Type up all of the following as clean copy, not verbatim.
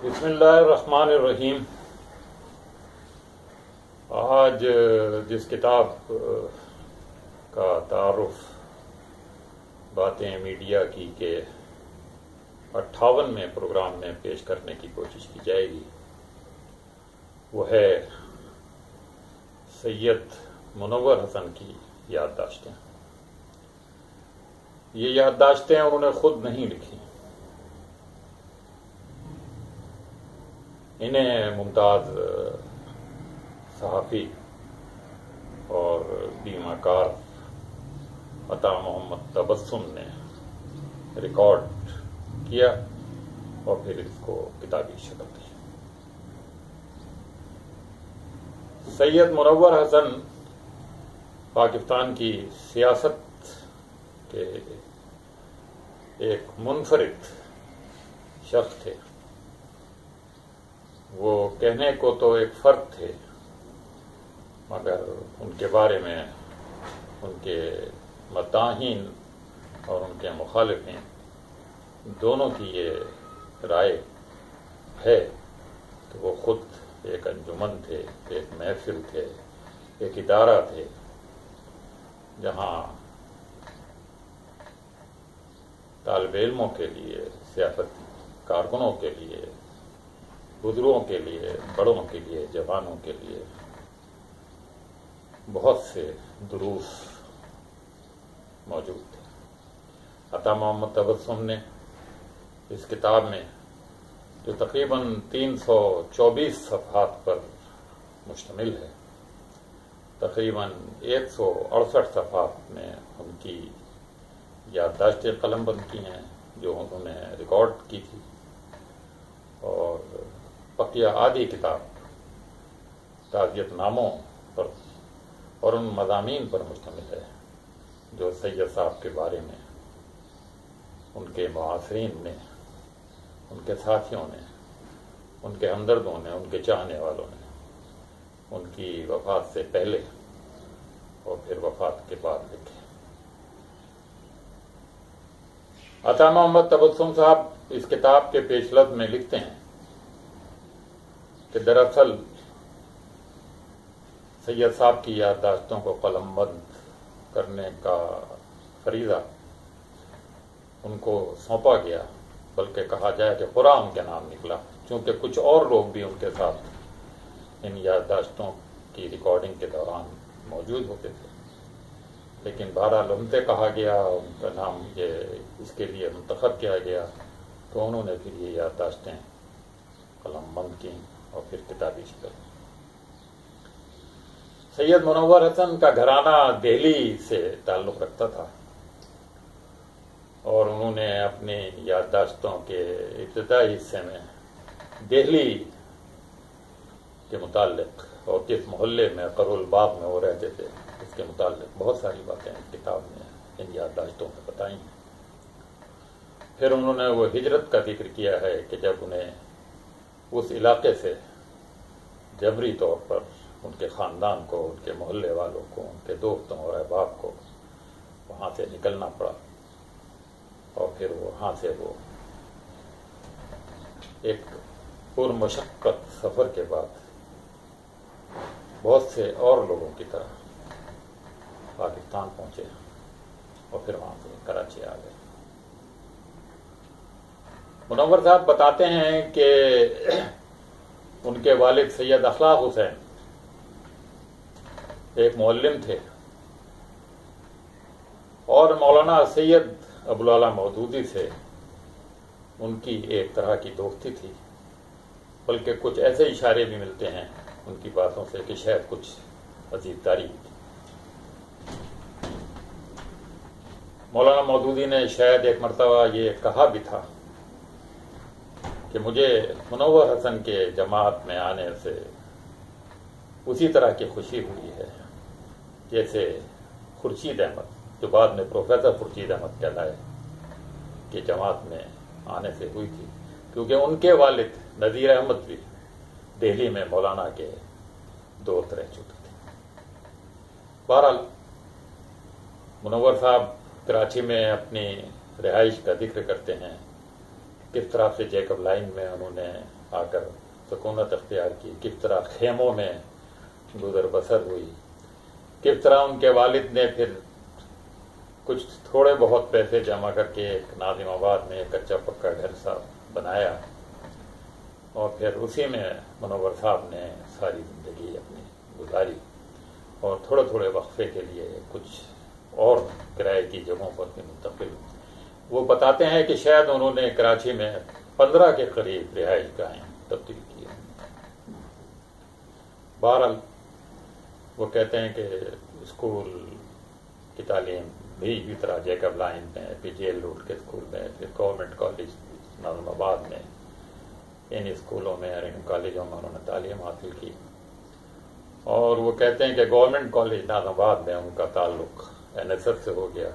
بسم اللہ الرحمن الرحیم۔ آج جس کتاب کا تعارف باتیں میڈیا کی کے 58ویں پروگرام میں پیش کرنے کی کوشش کی جائے گی وہ ہے سید منور حسن کی یادداشتیں۔ یہ یادداشتیں انہوں نے خود نہیں لکھی، انہیں ممتاز صحافی اور بیمہ کار عطا محمد تبسم نے ریکارڈ کیا اور پھر اس کو کتابی شکل دی۔ سید منور حسن پاکستان کی سیاست کے ایک منفرد شخص تھے۔ وہ کہنے کو تو ایک فرد تھے، مگر ان کے بارے میں ان کے مداحین اور ان کے مخالفین دونوں کی یہ رائے ہے کہ وہ خود ایک انجمن تھے، ایک محفل تھے، ایک ادارہ تھے جہاں طالب علموں کے لیے، سیاست کارکنوں کے لیے، بزرگوں کے لیے، بڑوں کے لیے، جوانوں کے لیے بہت سے دروس موجود تھے۔ عطا محمد تبسم نے اس کتاب میں جو تقریباً 324 صفحات پر مشتمل ہے، تقریباً 168 صفحات میں ان کی یادداشتیں قلم بند کی ہیں جو انہوں نے ریکارڈ کی تھی، اور بقیہ آدھی کتاب تعزیت ناموں پر اور ان مضامین پر مشتمل ہے جو سید صاحب کے بارے میں ان کے معاصرین نے، ان کے ساتھیوں نے، ان کے ہمدردوں نے، ان کے چاہنے والوں نے ان کی وفات سے پہلے اور پھر وفات کے بعد لکھے۔ عطا محمد تبسم صاحب اس کتاب کے پیش لفظ میں لکھتے ہیں کہ دراصل سید صاحب کی یادداشتوں کو قلم بند کرنے کا فریضہ ان کو سونپا گیا، بلکہ کہا جائے کہ قرآ ان کے نام نکلا، چونکہ کچھ اور لوگ بھی ان کے ساتھ ان یادداشتوں کی ریکارڈنگ کے دوران موجود ہوتے تھے، لیکن بہرحال ان سے کہا گیا، ان کا نام یہ اس کے لیے منتخب کیا گیا، تو انہوں نے پھر یہ یادداشتیں قلم بند کی اور پھر کتابی شکل۔ سید منور حسن کا گھرانہ دہلی سے تعلق رکھتا تھا، اور انہوں نے اپنی یادداشتوں کے ابتدائی حصے میں دہلی کے متعلق اور کس محلے میں قرول باغ میں وہ رہتے تھے اس کے متعلق بہت ساری باتیں اس کتاب میں ان یادداشتوں میں بتائی ہیں۔ پھر انہوں نے وہ ہجرت کا ذکر کیا ہے کہ جب انہیں اس علاقے سے جبری طور پر ان کے خاندان کو، ان کے محلے والوں کو، ان کے دوستوں اور احباب کو وہاں سے نکلنا پڑا، اور پھر وہاں سے وہ ایک پرمشقت سفر کے بعد بہت سے اور لوگوں کی طرح پاکستان پہنچے اور پھر وہاں سے کراچی آ گئے۔ منور صاحب بتاتے ہیں کہ ان کے والد سید اخلاق حسین ایک معلم تھے، اور مولانا سید ابوالعلا مودودی سے ان کی ایک طرح کی دوستی تھی، بلکہ کچھ ایسے اشارے بھی ملتے ہیں ان کی باتوں سے کہ شاید کچھ عزیزداری تھی۔ مولانا مودودی نے شاید ایک مرتبہ یہ کہا بھی تھا کہ مجھے منور حسن کے جماعت میں آنے سے اسی طرح کی خوشی ہوئی ہے جیسے خورشید احمد، جو بعد میں پروفیسر خورشید احمد کہلائے، کہ جماعت میں آنے سے ہوئی تھی، کیونکہ ان کے والد نذیر احمد بھی دہلی میں مولانا کے دوست رہ چکے تھے۔ بہرحال منور صاحب کراچی میں اپنی رہائش کا ذکر کرتے ہیں، کس طرح سے جیکب لائن میں انہوں نے آ کر سکونت اختیار کی، کس طرح خیموں میں گزر بسر ہوئی، کس طرح ان کے والد نے پھر کچھ تھوڑے بہت پیسے جمع کر کے ایک ناظم آباد میں ایک کچا پکا گھر سا بنایا، اور پھر اسی میں منور صاحب نے ساری زندگی اپنی گزاری، اور تھوڑے تھوڑے وقفے کے لیے کچھ اور کرائے کی جگہوں پر بھی منتقل۔ وہ بتاتے ہیں کہ شاید انہوں نے کراچی میں 15 کے قریب رہائش گاہیں تبدیل کی۔ بہرحال وہ کہتے ہیں کہ اسکول کی تعلیم بھی اسی طرح جیکب لائن میں، پھر جیل روڈ کے اسکول میں، پھر گورنمنٹ کالج ناظم آباد میں، ان اسکولوں میں اور ان کالجوں میں انہوں نے تعلیم حاصل کی۔ اور وہ کہتے ہیں کہ گورنمنٹ کالج ناظم آباد میں ان کا تعلق این ایس ایف سے ہو گیا،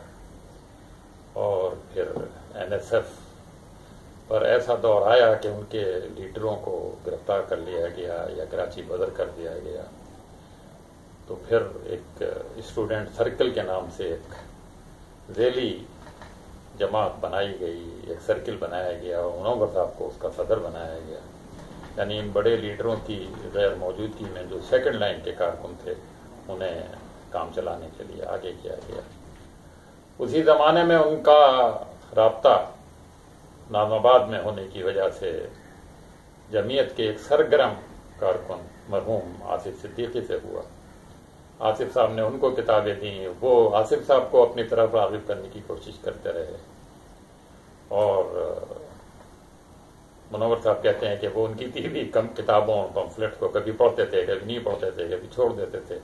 اور پھر این ایس ایف پر ایسا دور آیا کہ ان کے لیڈروں کو گرفتار کر لیا گیا یا کراچی بدر کر دیا گیا، تو پھر ایک اسٹوڈنٹ سرکل کے نام سے ایک ذیلی جماعت بنائی گئی، ایک سرکل بنایا گیا، اور منور صاحب کو اس کا صدر بنایا گیا۔ یعنی ان بڑے لیڈروں کی غیر موجودگی میں جو سیکنڈ لائن کے کارکن تھے انہیں کام چلانے کے لیے آگے کیا گیا۔ اسی زمانے میں ان کا رابطہ ناظم آباد میں ہونے کی وجہ سے جمعیت کے ایک سرگرم کارکن مرحوم آصف صدیقی سے ہوا۔ آصف صاحب نے ان کو کتابیں دیں، وہ آصف صاحب کو اپنی طرف راغب کرنے کی کوشش کرتے رہے، اور منور صاحب کہتے ہیں کہ وہ ان کی بھی کم کتابوں اور پمفلٹ کو کبھی پڑھتے تھے، کبھی نہیں پڑھتے تھے، کبھی چھوڑ دیتے تھے،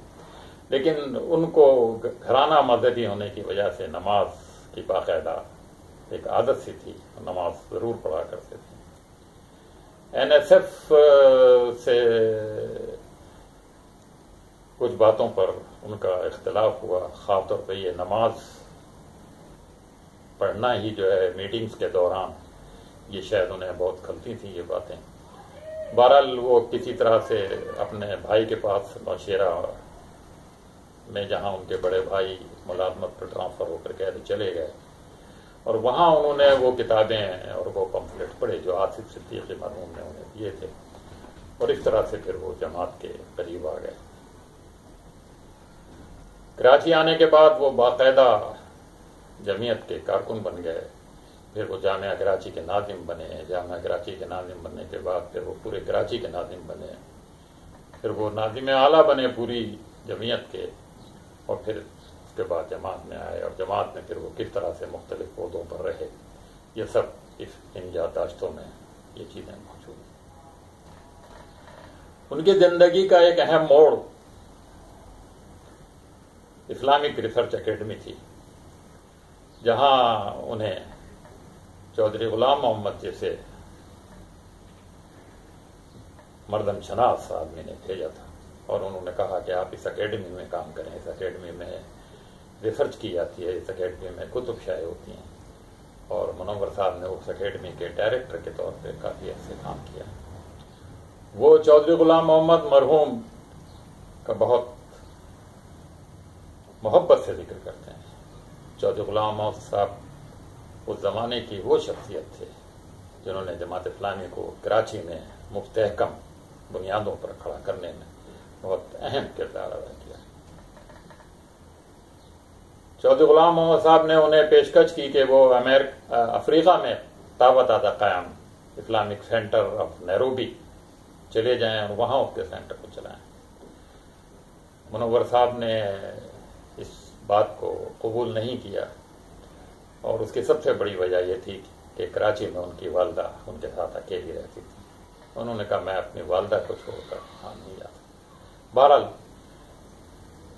لیکن ان کو گھرانہ مذہبی ہونے کی وجہ سے نماز کی باقاعدہ ایک عادت سی تھی، نماز ضرور پڑھا کرتے تھے۔ این ایس ایف سے کچھ باتوں پر ان کا اختلاف ہوا، خاص طور پہ یہ نماز پڑھنا ہی جو ہے میٹنگز کے دوران، یہ شاید انہیں بہت کھلتی تھی یہ باتیں۔ بہرحال وہ کسی طرح سے اپنے بھائی کے پاس نوشیرہ میں، جہاں ان کے بڑے بھائی ملازمت پر ٹرانسفر ہو کر قید چلے گئے، اور وہاں انہوں نے وہ کتابیں اور وہ پمفلٹ پڑھے جو آصف صدیقی مرحوم نے انہیں دیے تھے، اور اس طرح سے پھر وہ جماعت کے قریب آ گئے۔ کراچی آنے کے بعد وہ باقاعدہ جمعیت کے کارکن بن گئے، پھر وہ جامعہ کراچی کے ناظم بنے، جامعہ کراچی کے ناظم بننے کے بعد پھر وہ پورے کراچی کے ناظم بنے، پھر وہ ناظم اعلیٰ بنے پوری جمعیت کے، اور پھر اس کے بعد جماعت میں آئے، اور جماعت میں پھر وہ کس طرح سے مختلف عہدوں پر رہے، یہ سب ان یادداشتوں میں یہ چیزیں موجود ہیں۔ ان کی زندگی کا ایک اہم موڑ اسلامک ریسرچ اکیڈمی تھی، جہاں انہیں چودھری غلام محمد جیسے مردم شناس آدمی نے بھیجا تھا، اور انہوں نے کہا کہ آپ اس اکیڈمی میں کام کریں، اس اکیڈمی میں ریسرچ کی جاتی ہے، اس اکیڈمی میں کتب شائع ہوتی ہیں، اور منور صاحب نے اس اکیڈمی کے ڈائریکٹر کے طور پہ کافی عرصے کام کیا۔ وہ چودھری غلام محمد مرحوم کا بہت محبت سے ذکر کرتے ہیں۔ چودھری غلام محمد صاحب اس زمانے کی وہ شخصیت تھے جنہوں نے جماعت اسلامی کو کراچی میں مستحکم بنیادوں پر کھڑا کرنے میں بہت اہم کردار ادا کیا۔ چودھری غلام محمد صاحب نے انہیں پیشکش کی کہ وہ افریقہ میں تابعداد قیام اسلامک سینٹر آف نیروبی چلے جائیں اور وہاں اس کے سینٹر کو چلائیں۔ منور صاحب نے اس بات کو قبول نہیں کیا، اور اس کی سب سے بڑی وجہ یہ تھی کہ کراچی میں ان کی والدہ ان کے ساتھ اکیلی رہتی تھی۔ انہوں نے کہا میں اپنی والدہ کو چھوڑ کر وہاں نہیں جاتا۔ بہرحال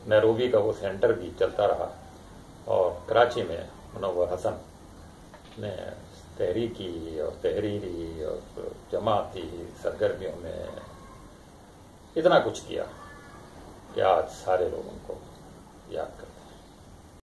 نیروبی کا وہ سینٹر بھی چلتا رہا، اور کراچی میں منور حسن نے تحریکی اور تحریری اور جماعتی سرگرمیوں میں اتنا کچھ کیا کہ آج سارے لوگ ان کو یاد کرتے ہیں۔